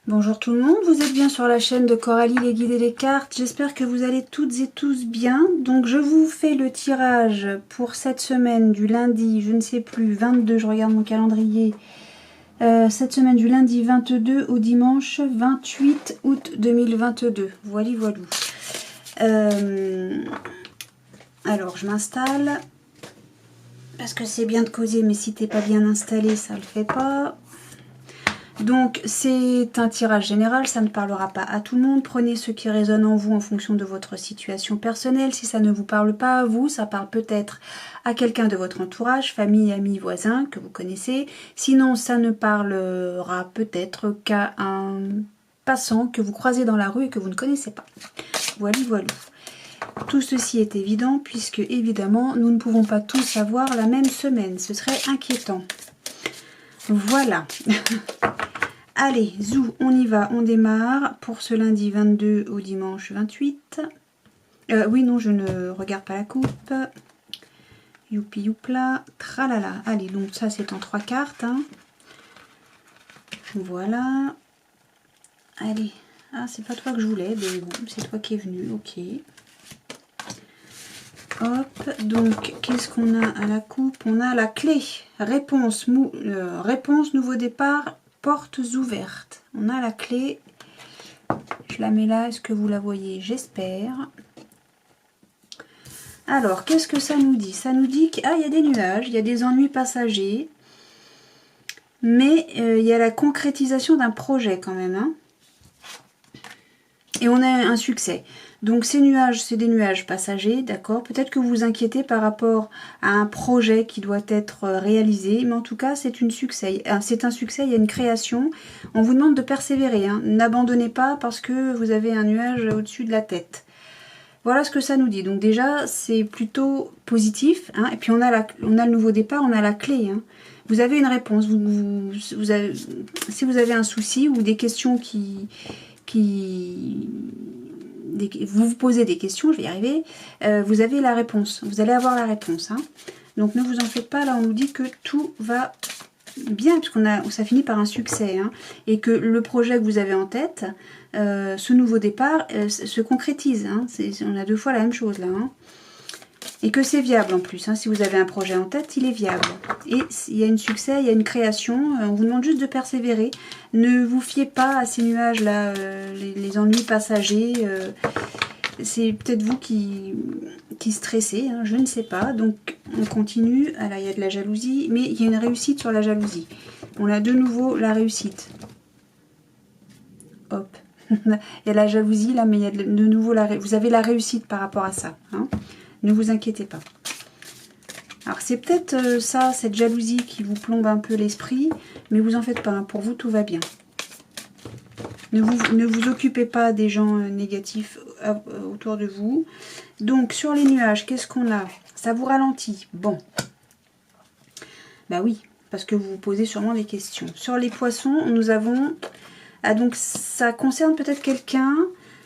Bonjour tout le monde, vous êtes bien sur la chaîne de Coralie les guides et les cartes. J'espère que vous allez toutes et tous bien. Donc je vous fais le tirage pour cette semaine du lundi, je ne sais plus, 22, je regarde mon calendrier. Cette semaine du lundi 22 au dimanche 28 août 2022. Voilà, voilà. Alors je m'installe. Parce que c'est bien de causer, mais si t'es pas bien installé, ça le fait pas. Donc c'est un tirage général, ça ne parlera pas à tout le monde. Prenez ce qui résonne en vous en fonction de votre situation personnelle. Si ça ne vous parle pas à vous, ça parle peut-être à quelqu'un de votre entourage, famille, amis, voisins que vous connaissez. Sinon, ça ne parlera peut-être qu'à un passant que vous croisez dans la rue et que vous ne connaissez pas. Voilà, voilà. Tout ceci est évident puisque évidemment nous ne pouvons pas tous avoir la même semaine. Ce serait inquiétant. Voilà. Allez, zou, on y va, on démarre pour ce lundi 22 au dimanche 28. Oui, non, je ne regarde pas la coupe. Youpi youpla, tralala. Allez, donc ça c'est en 3 cartes. Hein. Voilà. Allez. Ah, c'est pas toi que je voulais, mais bon, c'est toi qui es venu, ok. Hop, donc qu'est-ce qu'on a à la coupe? On a la clé. Réponse, réponse, nouveau départ, portes ouvertes. On a la clé. Je la mets là, est-ce que vous la voyez? J'espère. Alors, qu'est-ce que ça nous dit? Ça nous dit qu'il y a des nuages, il y a des ennuis passagers, mais il y a la concrétisation d'un projet quand même. Hein. Et on a un succès. Donc ces nuages, c'est des nuages passagers, d'accord. Peut-être que vous vous inquiétez par rapport à un projet qui doit être réalisé, mais en tout cas c'est un succès. C'est un succès, il y a une création. On vous demande de persévérer. Hein. N'abandonnez pas parce que vous avez un nuage au-dessus de la tête. Voilà ce que ça nous dit. Donc déjà, c'est plutôt positif. Hein. Et puis on a le nouveau départ, on a la clé. Hein. Vous avez une réponse. Si vous avez un souci ou des questions vous vous posez des questions, je vais y arriver, vous avez la réponse. Vous allez avoir la réponse. Hein. Donc ne vous en faites pas. Là, on nous dit que tout va bien, puisqu'on ça finit par un succès. Hein, et que le projet que vous avez en tête, ce nouveau départ, se concrétise. Hein, on a 2 fois la même chose là. Hein. Et que c'est viable en plus. Hein, si vous avez un projet en tête, il est viable. Et il y a un succès, il y a une création. On vous demande juste de persévérer. Ne vous fiez pas à ces nuages-là, les ennuis passagers. C'est peut-être vous qui stressez, hein, je ne sais pas. Donc on continue. Ah là, il y a de la jalousie, mais il y a une réussite sur la jalousie. On a de nouveau la réussite. Hop. Il y a la jalousie là, mais il y a de nouveau vous avez la réussite par rapport à ça. Hein. Ne vous inquiétez pas. Alors c'est peut-être ça, cette jalousie qui vous plombe un peu l'esprit, mais vous en faites pas, hein, pour vous tout va bien. Ne vous occupez pas des gens négatifs autour de vous. Donc sur les nuages, qu'est-ce qu'on a? Ça vous ralentit. Bon. Bah oui, parce que vous vous posez sûrement des questions. Sur les poissons, nous avons... Ah donc ça concerne peut-être quelqu'un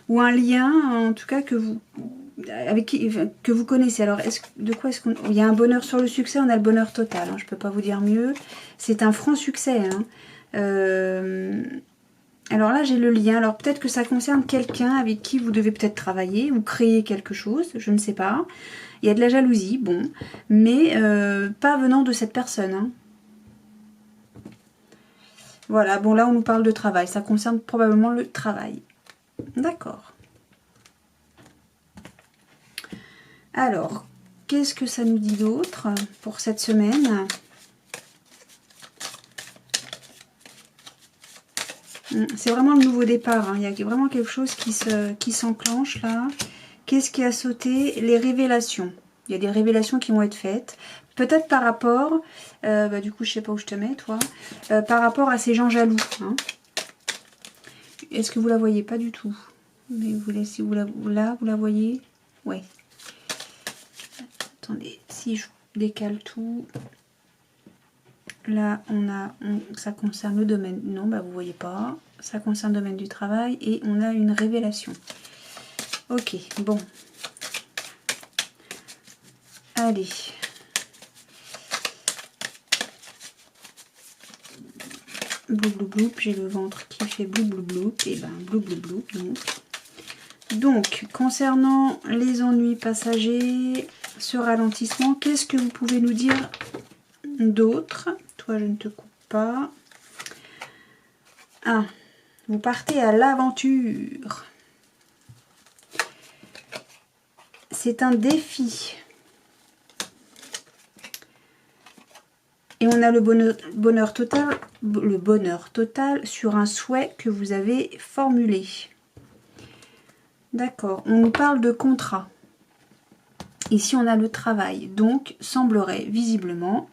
ou un lien, en tout cas que vous... que vous connaissez. Alors, de quoi est-ce qu'on... Il y a un bonheur sur le succès, on a le bonheur total. Hein, je ne peux pas vous dire mieux. C'est un franc succès. Hein. Alors là, j'ai le lien. Alors, peut-être que ça concerne quelqu'un avec qui vous devez peut-être travailler ou créer quelque chose. Je ne sais pas. Il y a de la jalousie, bon. Mais pas venant de cette personne. Hein. Voilà, bon là, on nous parle de travail. Ça concerne probablement le travail. D'accord. Alors, qu'est-ce que ça nous dit d'autre pour cette semaine? C'est vraiment le nouveau départ. Hein. Il y a vraiment quelque chose qui s'enclenche là. Qu'est-ce qui a sauté? Les révélations. Il y a des révélations qui vont être faites. Peut-être par rapport... du coup, je sais pas où je te mets, toi. Par rapport à ces gens jaloux. Hein. Est-ce que vous la voyez? Pas du tout. Mais si vous la voyez? Ouais. Attendez, si je décale tout, là ça concerne le domaine, non, bah vous voyez pas, ça concerne le domaine du travail et on a une révélation. Ok, bon. Allez. Blou blou bloup, j'ai le ventre qui fait blou blou bloup, et ben blou blou bloup donc concernant les ennuis passagers, ce ralentissement, qu'est-ce que vous pouvez nous dire d'autre? Toi je ne te coupe pas. Ah, vous partez à l'aventure. C'est un défi. Et on a le bonheur total sur un souhait que vous avez formulé. D'accord, on nous parle de contrat. Ici, on a le travail. Donc, semblerait visiblement...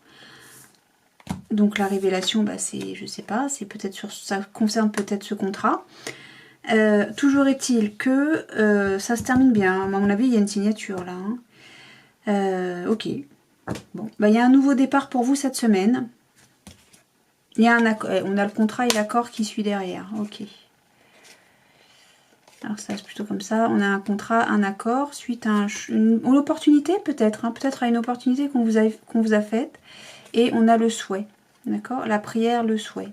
Donc, la révélation, bah, c'est, je sais pas, c'est peut-être sur, ça concerne peut-être ce contrat. Toujours est-il que ça se termine bien. À mon avis, il y a une signature là. Hein. Ok. Bon, bah, il y a un nouveau départ pour vous cette semaine. Il y a un accord, on a le contrat et l'accord qui suit derrière. Ok. Alors ça c'est plutôt comme ça. On a un contrat, un accord suite à une opportunité peut-être, hein, peut-être à une opportunité qu'on vous a faite. Et on a le souhait, d'accord. La prière, le souhait.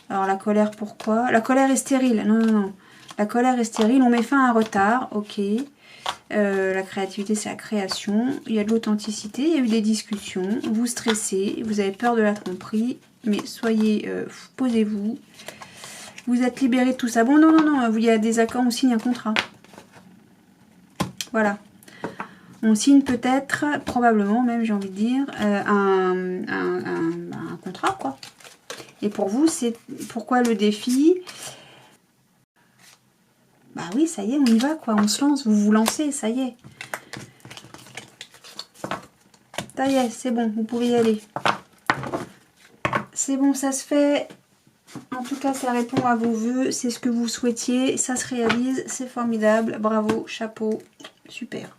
Alors la colère, pourquoi? La colère est stérile. Non, non, non. La colère est stérile. On met fin à un retard. Ok. La créativité, c'est la création. Il y a de l'authenticité. Il y a eu des discussions. Vous stressez. Vous avez peur de la tromperie. Mais soyez... posez-vous. Vous êtes libéré de tout ça. Bon, non, non, non. Il y a des accords. On signe un contrat. Voilà. On signe peut-être, probablement même, j'ai envie de dire, un contrat, quoi. Et pour vous, c'est... Pourquoi le défi? Bah oui, ça y est, on y va, quoi. On se lance, vous vous lancez, ça y est. Ça y est, c'est bon, vous pouvez y aller. C'est bon, ça se fait. En tout cas, ça répond à vos vœux. C'est ce que vous souhaitiez. Ça se réalise. C'est formidable. Bravo, chapeau. Super.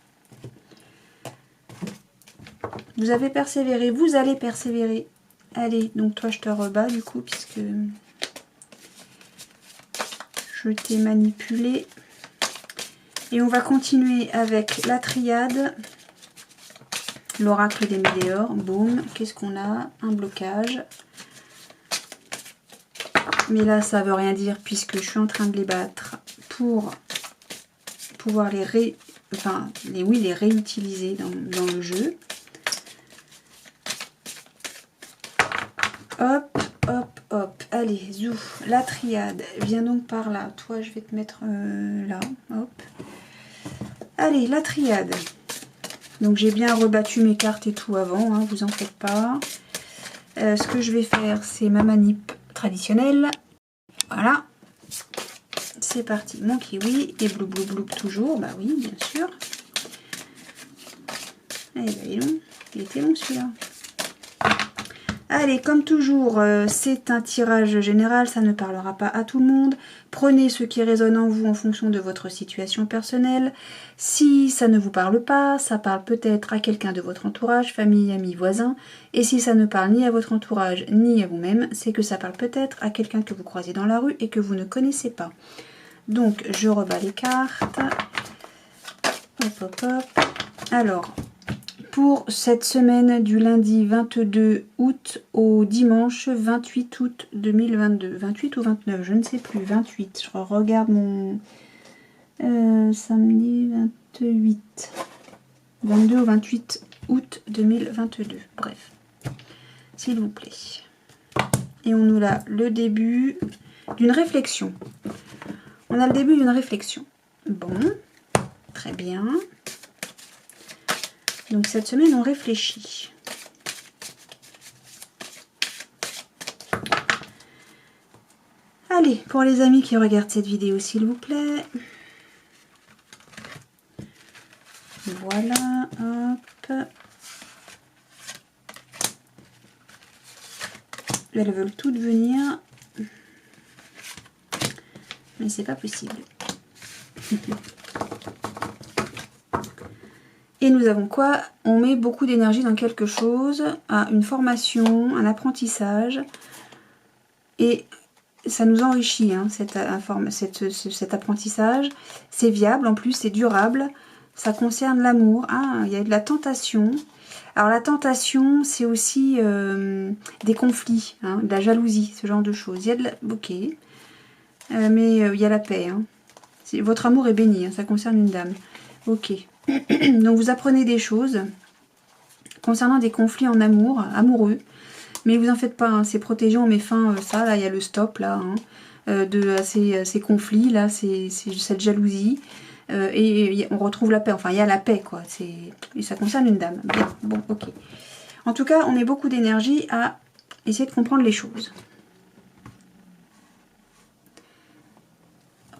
Vous avez persévéré. Vous allez persévérer. Allez, donc toi, je te rebats du coup, puisque je t'ai manipulé. Et on va continuer avec la triade. L'oracle des météores. Boum. Qu'est-ce qu'on a? Un blocage. Mais là, ça veut rien dire puisque je suis en train de les battre pour pouvoir les réutiliser dans le jeu. Hop, hop, hop. Allez, zou. La triade. Viens donc par là. Toi, je vais te mettre là. Hop. Allez, la triade. Donc, j'ai bien rebattu mes cartes et tout avant. Hein, vous en faites pas. Ce que je vais faire, c'est ma manip traditionnelle. Voilà. C'est parti. Mon kiwi. Et blou blou blou toujours. Bah oui, bien sûr. Allez, bah, il est long. Il était long celui-là. Allez, comme toujours, c'est un tirage général, ça ne parlera pas à tout le monde. Prenez ce qui résonne en vous en fonction de votre situation personnelle. Si ça ne vous parle pas, ça parle peut-être à quelqu'un de votre entourage, famille, amis, voisins. Et si ça ne parle ni à votre entourage, ni à vous-même, c'est que ça parle peut-être à quelqu'un que vous croisez dans la rue et que vous ne connaissez pas. Donc, je rebats les cartes. Hop, hop, hop. Alors... Pour cette semaine du lundi 22 août au dimanche 28 août 2022. 28 ou 29, je ne sais plus. 28. Je regarde mon samedi 28. 22 ou 28 août 2022. Bref. S'il vous plaît. Et on nous a le début d'une réflexion. On a le début d'une réflexion. Bon. Très bien. Donc cette semaine, on réfléchit. Allez, pour les amis qui regardent cette vidéo, s'il vous plaît. Voilà, hop. Elles veulent toutes venir. Mais c'est pas possible. Et nous avons quoi? On met beaucoup d'énergie dans quelque chose, à une formation, un apprentissage. Et ça nous enrichit, hein, cet apprentissage. C'est viable, en plus c'est durable. Ça concerne l'amour. Ah, il y a de la tentation. Alors la tentation, c'est aussi des conflits, hein, de la jalousie, ce genre de choses. Il y a de la... Ok. Mais il y a la paix. Hein. Votre amour est béni, hein, ça concerne une dame. Ok. Donc vous apprenez des choses concernant des conflits en amour, amoureux. Mais vous en faites pas, hein, c'est protégé, on met fin ça, là il y a le stop là, hein, de ces conflits, là, c'est cette jalousie. Et on retrouve la paix, enfin il y a la paix quoi, et ça concerne une dame. Bien, bon, ok. En tout cas, on met beaucoup d'énergie à essayer de comprendre les choses.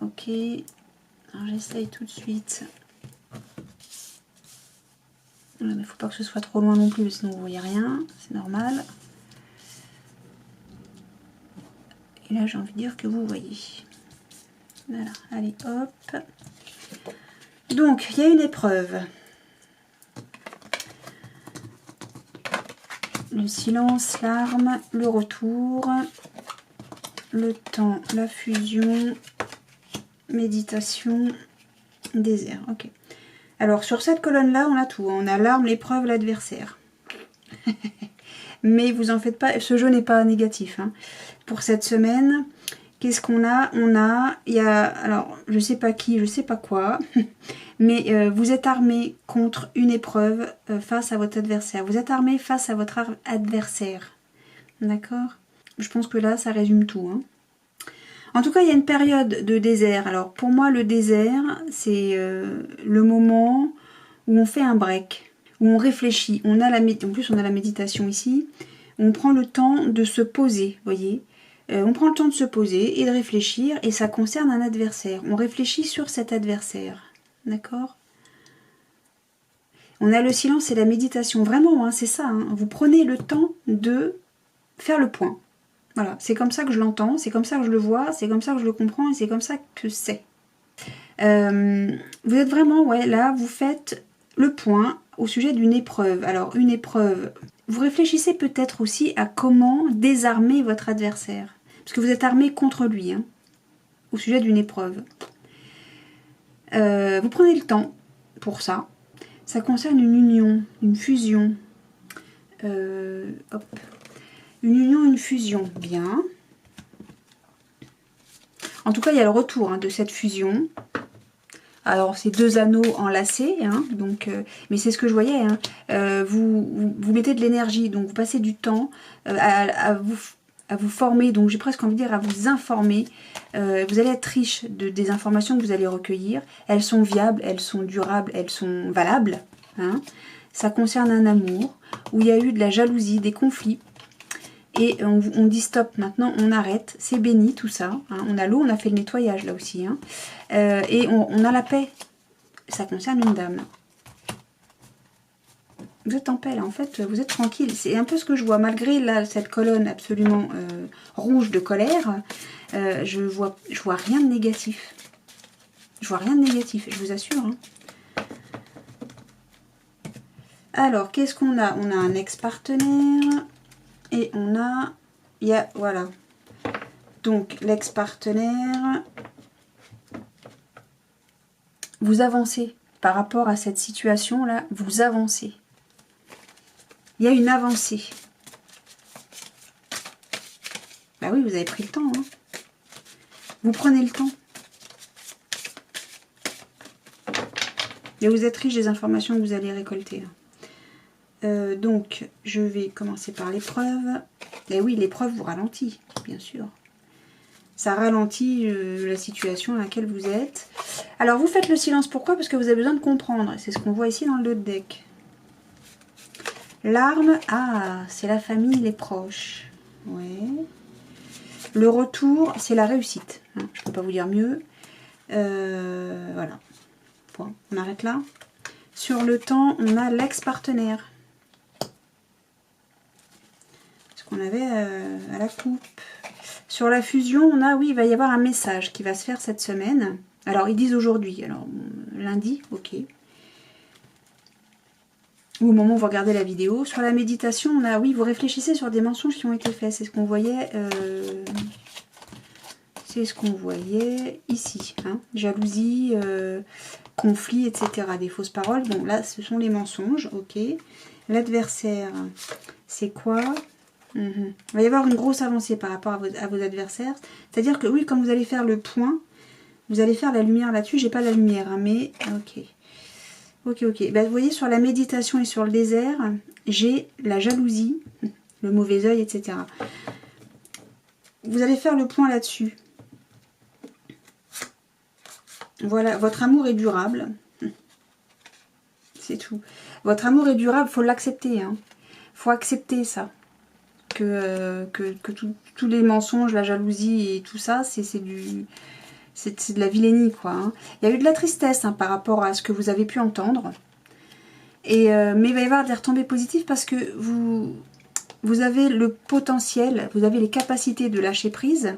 Ok, alors j'essaye tout de suite. Mais il ne faut pas que ce soit trop loin non plus, sinon vous ne voyez rien, c'est normal. Et là, j'ai envie de dire que vous voyez. Voilà, allez, hop. Donc, il y a une épreuve. Le silence, l'arme, le retour, le temps, la fusion, méditation, désert. Ok. Alors, sur cette colonne-là, on a tout. On a l'arme, l'épreuve, l'adversaire. Mais vous en faites pas, ce jeu n'est pas négatif. Hein. Pour cette semaine, qu'est-ce qu'on a? Il y a, alors, je sais pas qui, je sais pas quoi, mais vous êtes armé contre une épreuve face à votre adversaire. Vous êtes armé face à votre adversaire. D'accord? Je pense que là, ça résume tout. Hein. En tout cas, il y a une période de désert. Alors, pour moi, le désert, c'est le moment où on fait un break, où on réfléchit. En plus, on a la méditation ici. On prend le temps de se poser, voyez. On prend le temps de se poser et de réfléchir, et ça concerne un adversaire. On réfléchit sur cet adversaire, d'accord? On a le silence et la méditation, vraiment, hein, c'est ça. Hein. Vous prenez le temps de faire le point. Voilà, c'est comme ça que je l'entends, c'est comme ça que je le vois, c'est comme ça que je le comprends, et c'est comme ça que c'est. Vous êtes vraiment, ouais, là, vous faites le point au sujet d'une épreuve. Alors, une épreuve, vous réfléchissez peut-être aussi à comment désarmer votre adversaire. Parce que vous êtes armé contre lui, hein, au sujet d'une épreuve. Vous prenez le temps pour ça. Ça concerne une union, une fusion. Hop. Une union, une fusion. Bien. En tout cas, il y a le retour hein, de cette fusion. Alors, c'est 2 anneaux enlacés, hein, donc, mais c'est ce que je voyais. Hein. Vous mettez de l'énergie, donc vous passez du temps à vous former, donc j'ai presque envie de dire à vous informer. Vous allez être riche des informations que vous allez recueillir. Elles sont viables, elles sont durables, elles sont valables. Hein. Ça concerne un amour où il y a eu de la jalousie, des conflits. Et on dit stop, maintenant on arrête, c'est béni tout ça. Hein. On a l'eau, on a fait le nettoyage là aussi. Hein. Et on a la paix. Ça concerne une dame. Vous êtes en paix là, en fait, vous êtes tranquille. C'est un peu ce que je vois, malgré là, cette colonne absolument rouge de colère. Je vois rien de négatif. Je vois rien de négatif, je vous assure. Hein. Alors, qu'est-ce qu'on a? On a un ex-partenaire. Et on a, voilà. Donc, l'ex-partenaire, vous avancez par rapport à cette situation-là, vous avancez. Il y a une avancée. Bah oui, vous avez pris le temps. Hein. Vous prenez le temps. Et vous êtes riche des informations que vous allez récolter. Donc, je vais commencer par l'épreuve. Et oui, l'épreuve vous ralentit, bien sûr. Ça ralentit la situation dans laquelle vous êtes. Alors, vous faites le silence. Pourquoi? Parce que vous avez besoin de comprendre. C'est ce qu'on voit ici dans le dos de deck. L'arme, ah, c'est la famille, les proches. Ouais. Le retour, c'est la réussite. Hein, je ne peux pas vous dire mieux. Voilà. Bon, on arrête là. Sur le temps, on a l'ex-partenaire. Qu'on avait à la coupe. Sur la fusion, on a, oui, il va y avoir un message qui va se faire cette semaine. Alors, ils disent aujourd'hui. Alors, lundi, ok. Ou au moment où vous regardez la vidéo. Sur la méditation, on a, oui, vous réfléchissez sur des mensonges qui ont été faits. C'est ce qu'on voyait. c'est ce qu'on voyait ici. Hein. Jalousie, conflit, etc. Des fausses paroles. Bon, là, ce sont les mensonges. Ok. L'adversaire, c'est quoi? Il va y avoir une grosse avancée par rapport à vos adversaires. C'est-à-dire que oui, quand vous allez faire le point, vous allez faire la lumière là-dessus. J'ai pas la lumière, hein, mais ok. Ok. Ben, vous voyez, sur la méditation et sur le désert, j'ai la jalousie, le mauvais œil, etc. Vous allez faire le point là-dessus. Voilà, votre amour est durable. C'est tout. Votre amour est durable, faut l'accepter. Hein. Faut accepter ça. Que tous les mensonges, la jalousie et tout ça, c'est de la vilainie, quoi. Hein. Il y a eu de la tristesse hein, par rapport à ce que vous avez pu entendre. Et, mais il va y avoir des retombées positives parce que vous avez le potentiel, vous avez les capacités de lâcher prise.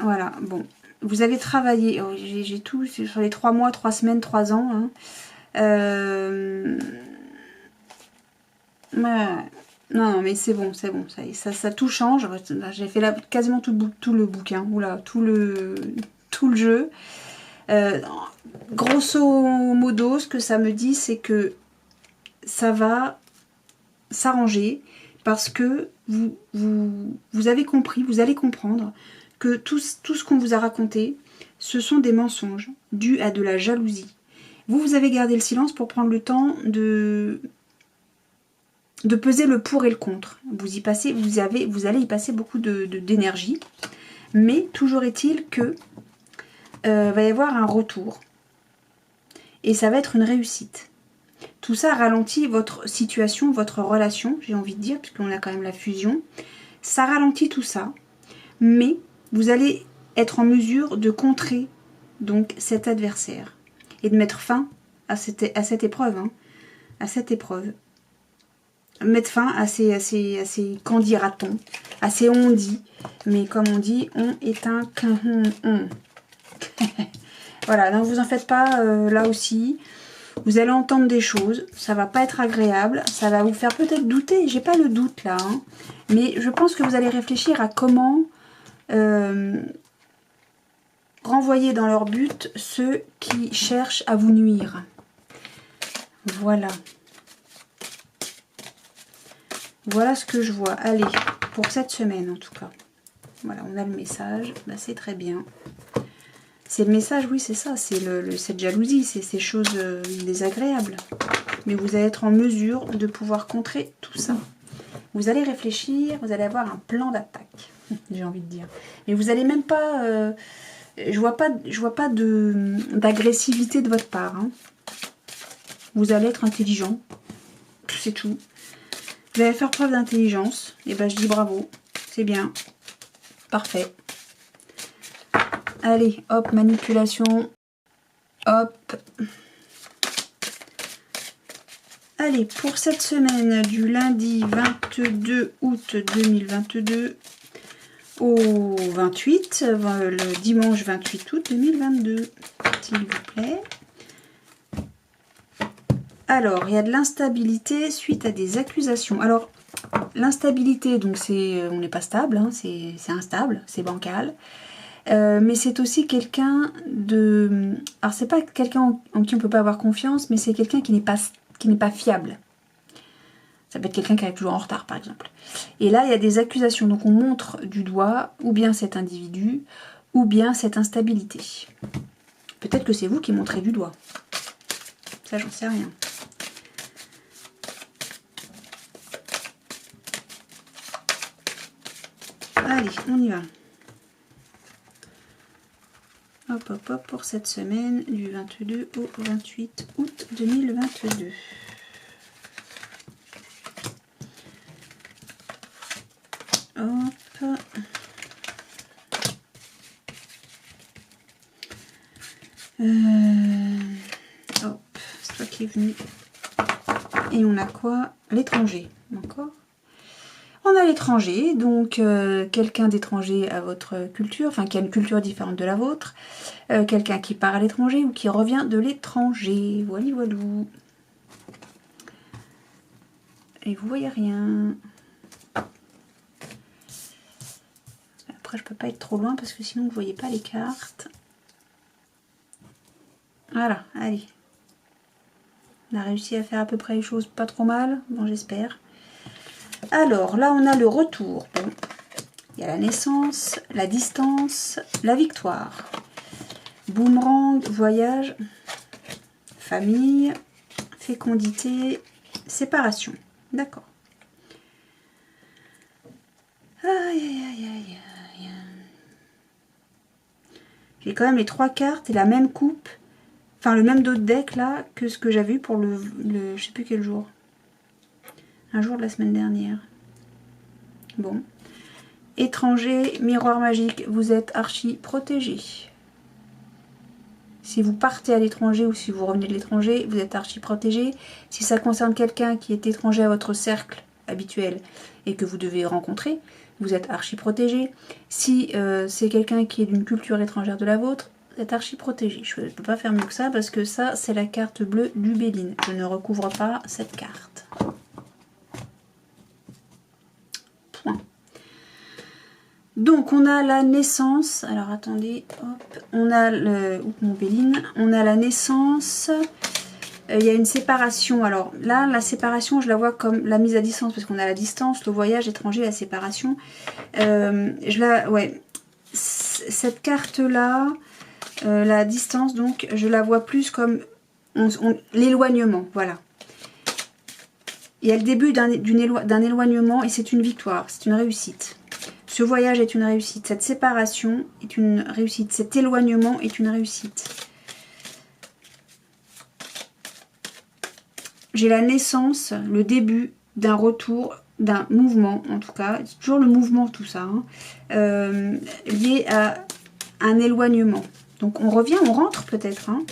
Voilà, bon. Vous avez travaillé, oh, j'ai tout sur les 3 mois, 3 semaines, 3 ans. Hein. Non, mais c'est bon, ça tout change. J'ai fait là, quasiment tout le bouquin, oula, tout le jeu. Grosso modo, ce que ça me dit, c'est que ça va s'arranger parce que vous avez compris, vous allez comprendre que tout ce qu'on vous a raconté, ce sont des mensonges dus à de la jalousie. Vous avez gardé le silence pour prendre le temps de peser le pour et le contre. Vous allez y passer beaucoup d'énergie, mais toujours est-il que va y avoir un retour et ça va être une réussite. Tout ça ralentit votre situation, votre relation, j'ai envie de dire, puisqu'on a quand même la fusion. Ça ralentit tout ça, mais vous allez être en mesure de contrer donc cet adversaire et de mettre fin à cette épreuve, hein, à cette épreuve. Mettre fin à ces qu'en dira-t-on, à ces on dit, mais comme on dit, on est un on. Voilà, donc vous en faites pas là aussi. Vous allez entendre des choses, ça va pas être agréable, ça va vous faire peut-être douter, j'ai pas le doute là, hein, mais je pense que vous allez réfléchir à comment renvoyer dans leur but ceux qui cherchent à vous nuire. Voilà. Voilà ce que je vois. Allez, pour cette semaine en tout cas. Voilà, on a le message, bah, c'est très bien. C'est le message, oui, c'est ça, c'est cette jalousie, c'est ces choses désagréables. Mais vous allez être en mesure de pouvoir contrer tout ça. Vous allez réfléchir, vous allez avoir un plan d'attaque, j'ai envie de dire. Mais vous allez même pas... je vois pas d'agressivité de votre part. Hein. Vous allez être intelligent, c'est tout. Vous allez faire preuve d'intelligence, et ben je dis bravo, c'est bien, parfait. Allez, hop, manipulation, hop. Allez, pour cette semaine du lundi 22 août 2022 au 28, le dimanche 28 août 2022, s'il vous plaît. Alors, il y a de l'instabilité suite à des accusations. Alors, l'instabilité, donc c'est, on n'est pas stable, hein, c'est instable, c'est bancal. Mais c'est aussi quelqu'un de... Alors, c'est pas quelqu'un en qui on ne peut pas avoir confiance, mais c'est quelqu'un qui n'est pas fiable. Ça peut être quelqu'un qui arrive toujours en retard, par exemple. Et là, il y a des accusations. Donc, on montre du doigt ou bien cet individu, ou bien cette instabilité. Peut-être que c'est vous qui montrez du doigt. Ça, j'en sais rien. Allez, on y va. Hop, hop, hop, pour cette semaine du 22 au 28 août 2022. Hop. Hop, c'est toi qui es venu. Et on a quoi? L'étranger, d'accord? On a l'étranger, donc quelqu'un d'étranger à votre culture, enfin qui a une culture différente de la vôtre, quelqu'un qui part à l'étranger ou qui revient de l'étranger, voilà, voilou. Et vous voyez rien. après je peux pas être trop loin parce que sinon vous voyez pas les cartes. Voilà, allez. On a réussi à faire à peu près les choses pas trop mal, bon j'espère. Alors là on a le retour. Bon. Il y a la naissance, la distance, la victoire. Boomerang, voyage, famille, fécondité, séparation. D'accord. Aïe, aïe, aïe, aïe, aïe. J'ai quand même les 3 cartes et la même coupe, enfin le même dos de deck là que ce que j'avais eu pour le je sais plus quel jour. Un jour de la semaine dernière. Bon. Étranger, miroir magique, vous êtes archi protégé. Si vous partez à l'étranger ou si vous revenez de l'étranger, vous êtes archi protégé. Si ça concerne quelqu'un qui est étranger à votre cercle habituel et que vous devez rencontrer, vous êtes archi protégé. Si c'est quelqu'un qui est d'une culture étrangère de la vôtre, vous êtes archi protégé. Je ne peux pas faire mieux que ça parce que ça, c'est la carte bleue du Béline. Je ne recouvre pas cette carte. Point. Donc on a la naissance, alors attendez, hop, on a mon Béline, on a la naissance, il y a une séparation. Alors là, la séparation, je la vois comme la mise à distance, parce qu'on a la distance, le voyage étranger, la séparation. Ouais, cette carte-là, la distance, donc, je la vois plus comme l'éloignement, voilà. Il y a le début d'un éloignement et c'est une victoire, c'est une réussite. Ce voyage est une réussite, cette séparation est une réussite, cet éloignement est une réussite. J'ai la naissance, le début d'un retour, d'un mouvement en tout cas, c'est toujours le mouvement tout ça, hein, lié à un éloignement. Donc on revient, on rentre peut-être. Hein.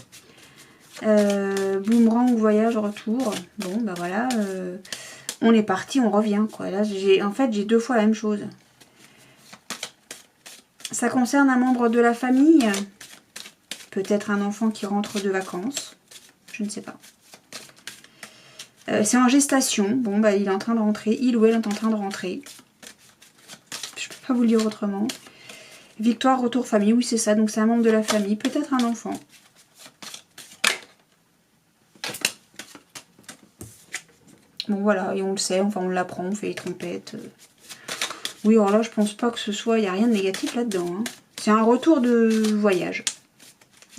Boomerang, voyage, retour. Bon bah voilà, on est parti, on revient quoi. Là en fait j'ai 2 fois la même chose. Ça concerne un membre de la famille, peut-être un enfant qui rentre de vacances, je ne sais pas. C'est en gestation, bon bah il est en train de rentrer, il ou elle est en train de rentrer. Je peux pas vous le dire autrement. Victoire, retour famille, oui c'est ça, donc c'est un membre de la famille, peut-être un enfant. Bon voilà, et on le sait, enfin on l'apprend, on fait les trompettes. Oui, alors là, je pense pas que ce soit... Il n'y a rien de négatif là-dedans. Hein. C'est un retour de voyage.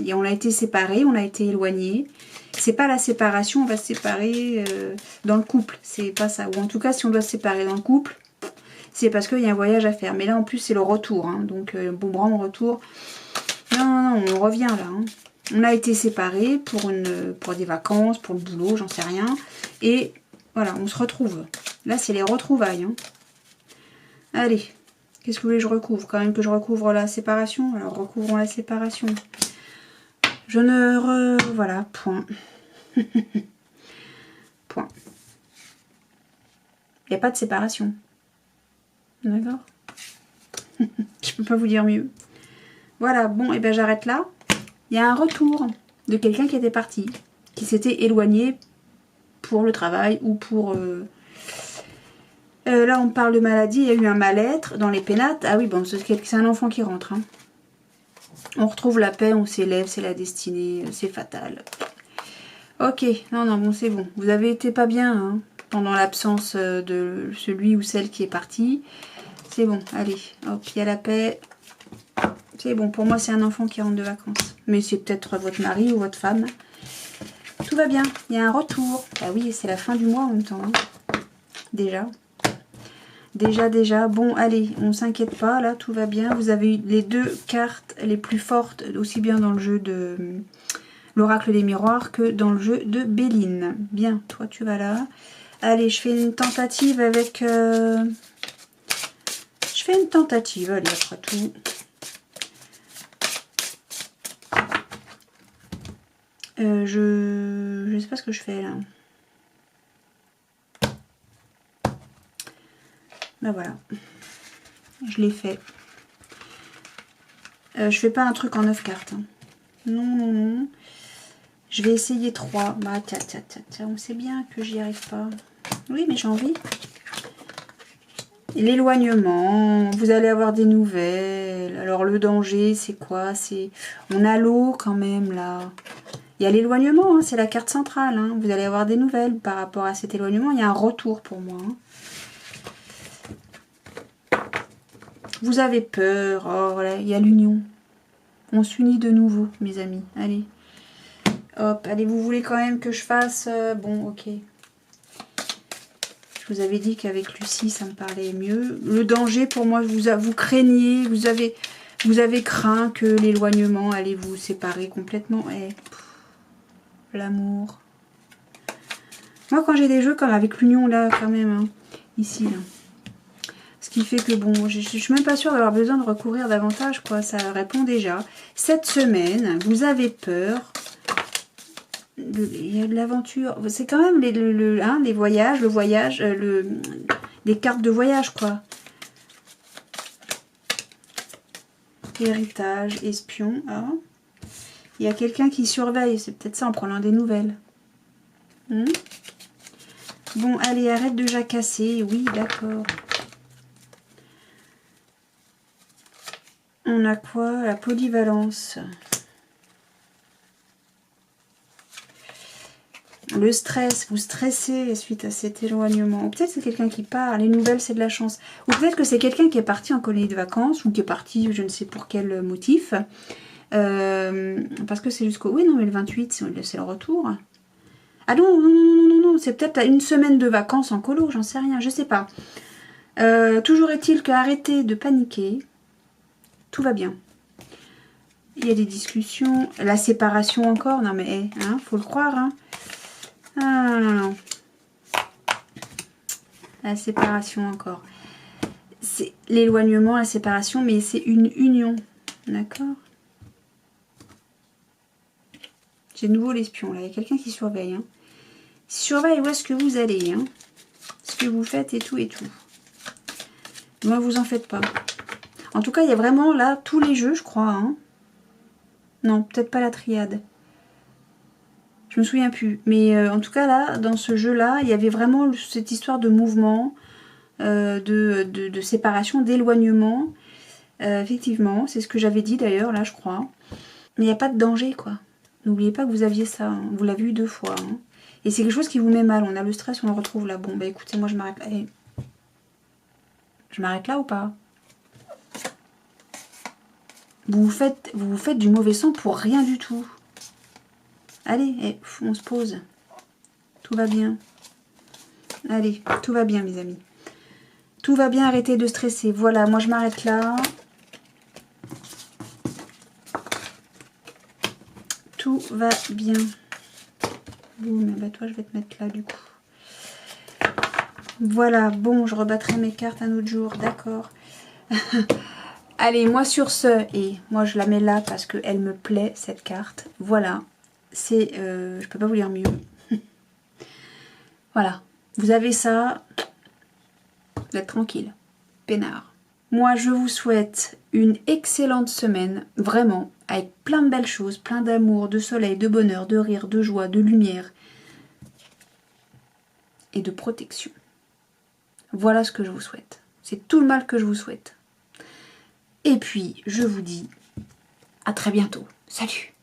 Et on a été séparés, on a été éloignés. C'est pas la séparation, on va se séparer dans le couple. C'est pas ça. Ou en tout cas, si on doit se séparer dans le couple, c'est parce qu'il y a un voyage à faire. Mais là, en plus, c'est le retour. Hein. Donc, boomerang, retour. Non, non, non, on revient là. Hein. On a été séparés pour des vacances, pour le boulot, j'en sais rien. Et voilà, on se retrouve. Là, c'est les retrouvailles. Hein. Allez, qu'est-ce que vous voulez que je recouvre? Quand même que je recouvre la séparation. Alors, recouvrons la séparation. Je ne... Voilà, point. Point. Il n'y a pas de séparation. D'accord. Je peux pas vous dire mieux. Voilà, bon, et ben j'arrête là. Il y a un retour de quelqu'un qui était parti, qui s'était éloigné pour le travail ou pour... là, on parle de maladie, il y a eu un mal-être dans les pénates. Ah oui, bon, c'est un enfant qui rentre. Hein. On retrouve la paix, on s'élève, c'est la destinée, c'est fatal. Ok, non, non, bon, c'est bon. Vous avez été pas bien hein, pendant l'absence de celui ou celle qui est parti. C'est bon, allez, hop, il y a la paix. C'est bon, pour moi, c'est un enfant qui rentre de vacances. Mais c'est peut-être votre mari ou votre femme. Tout va bien, il y a un retour. Ah oui, c'est la fin du mois en même temps. Hein. Déjà. Déjà. Bon, allez, on ne s'inquiète pas, là, tout va bien. Vous avez eu les 2 cartes les plus fortes, aussi bien dans le jeu de l'Oracle des Miroirs que dans le jeu de Béline. Bien, toi, tu vas là. Allez, je fais une tentative avec... Je fais une tentative, allez, après tout. Je sais pas ce que je fais, là. Ben voilà, je l'ai fait. Je fais pas un truc en 9 cartes. Hein. Non, non, non. Je vais essayer 3. Bah, tiens, on sait bien que j'y arrive pas. Oui, mais j'ai envie. L'éloignement, vous allez avoir des nouvelles. Alors le danger, c'est quoi? On a l'eau quand même là. Il y a l'éloignement, hein, c'est la carte centrale. Hein. Vous allez avoir des nouvelles par rapport à cet éloignement. Il y a un retour pour moi. Hein. Vous avez peur. Oh voilà, il y a l'union. On s'unit de nouveau, mes amis. Allez. Hop, allez, vous voulez quand même que je fasse... bon, ok. Je vous avais dit qu'avec Lucie, ça me parlait mieux. Le danger, pour moi, vous craignez, vous avez craint que l'éloignement allait vous séparer complètement. Et l'amour. Moi, quand j'ai des jeux comme avec l'union, là, quand même, hein, ici, là. Ce qui fait que, bon, je suis même pas sûre d'avoir besoin de recourir davantage, quoi. Ça répond déjà. Cette semaine, vous avez peur... Il y a de l'aventure. C'est quand même les voyages, les cartes de voyage, quoi. Héritage, espion. Ah. Il y a quelqu'un qui surveille. C'est peut-être ça en prenant des nouvelles. Bon, allez, arrête de jacasser. Oui, d'accord. On a quoi? La polyvalence. Le stress, vous stressez suite à cet éloignement. Ou peut-être c'est quelqu'un qui part, les nouvelles c'est de la chance. Ou peut-être que c'est quelqu'un qui est parti en colonie de vacances, ou qui est parti, je ne sais pour quel motif. Parce que c'est jusqu'au... Oui, non, mais le 28, c'est le retour. Ah non, non, c'est peut-être une semaine de vacances en colo, j'en sais rien, je sais pas. Toujours est-il qu'arrêtez de paniquer. Tout va bien. Il y a des discussions. La séparation encore, non mais, hein, faut le croire, hein. Ah non, non. La séparation encore. C'est l'éloignement, la séparation, mais c'est une union. D'accord? J'ai de nouveau l'espion, là. Il y a quelqu'un qui surveille. Hein. Il surveille où est-ce que vous allez. Hein. Ce que vous faites et tout et tout. Moi, vous en faites pas. En tout cas, il y a vraiment, là, tous les jeux, je crois. Hein. Non, peut-être pas la triade. Je me souviens plus. Mais en tout cas, là, dans ce jeu-là, il y avait vraiment cette histoire de mouvement, de séparation, d'éloignement. Effectivement, c'est ce que j'avais dit d'ailleurs, là, je crois. Mais il n'y a pas de danger, quoi. N'oubliez pas que vous aviez ça. Hein. Vous l'avez eu 2 fois. Hein. Et c'est quelque chose qui vous met mal. On a le stress, on le retrouve là. Bon, bah écoutez, moi, je m'arrête là. Et... Je m'arrête là ou pas? Vous vous faites du mauvais sang pour rien du tout. Allez, on se pose. Tout va bien. Allez, tout va bien, mes amis. Tout va bien, arrêtez de stresser. Voilà, moi je m'arrête là. Tout va bien. Boum, bah toi je vais te mettre là du coup. Voilà, bon, je rebattrai mes cartes un autre jour, d'accord. Allez, moi sur ce, et moi je la mets là parce qu'elle me plaît cette carte. Voilà, c'est, je peux pas vous dire mieux. Voilà, vous avez ça, vous êtes tranquille, peinard. Moi je vous souhaite une excellente semaine, vraiment, avec plein de belles choses, plein d'amour, de soleil, de bonheur, de rire, de joie, de lumière et de protection. Voilà ce que je vous souhaite. C'est tout le mal que je vous souhaite. Et puis, je vous dis à très bientôt. Salut!